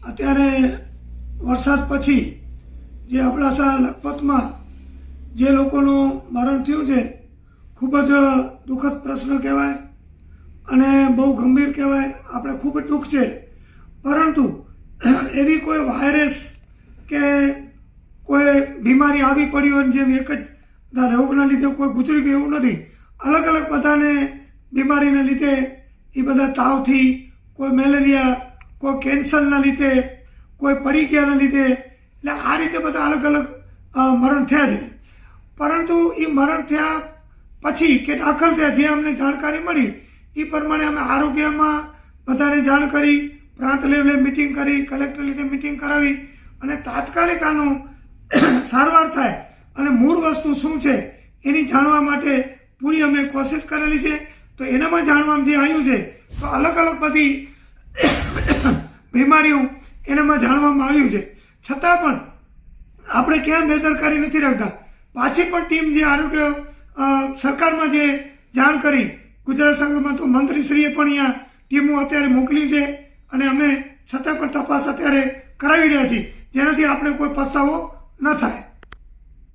અત્યારે વરસાદ પછી જે અબડાસા લખપતમાં જે લોકોનું મરણ થયું છે ખૂબ જ દુઃખદ પ્રશ્ન કહેવાય અને બહુ ગંભીર કહેવાય. આપણે ખૂબ જ દુઃખ છે, પરંતુ એવી કોઈ વાયરસ કે કોઈ બીમારી આવી પડી હોય જેમ એક જ રોગના લીધે કોઈ ગુજરી ગયું એવું નથી. અલગ અલગ બધાને બીમારીના લીધે એ બધા તાવથી, કોઈ મેલેરિયા, કોઈ કેન્સરના લીધે, કોઈ પડી ગયાના લીધે, એટલે આ રીતે બધા અલગ અલગ મરણ થયા છે. પરંતુ એ મરણ થયા પછી કે દાખલ થયા જે અમને જાણકારી મળી એ પ્રમાણે અમે આરોગ્યમાં બધાને જાણ કરી, પ્રાંત લેવલે મિટિંગ કરી, કલેક્ટર લેવલે મિટિંગ કરાવી અને તાત્કાલિક આનું સારવાર થાય અને મૂળ વસ્તુ શું છે એની જાણવા માટે પૂરી અમે કોશિશ કરેલી છે. તો એનામાં જાણવામાં જે આવ્યું છે તો અલગ અલગ બધી બીમારીઓ એનામાં જાણવામાં આવ્યું છે. છતાં પણ આપણે ક્યાં બેદરકારી નથી રાખતા. પાછી પણ ટીમ જે આરોગ્ય સરકારમાં જે જાણ કરી, ગુજરાત સંઘમાં તો મંત્રીશ્રીએ પણ અહીંયા ટીમો અત્યારે મોકલી છે અને અમે છતાં પણ તપાસ અત્યારે કરાવી રહ્યા છીએ, જેનાથી આપણે કોઈ પસ્તાવો ન થાય.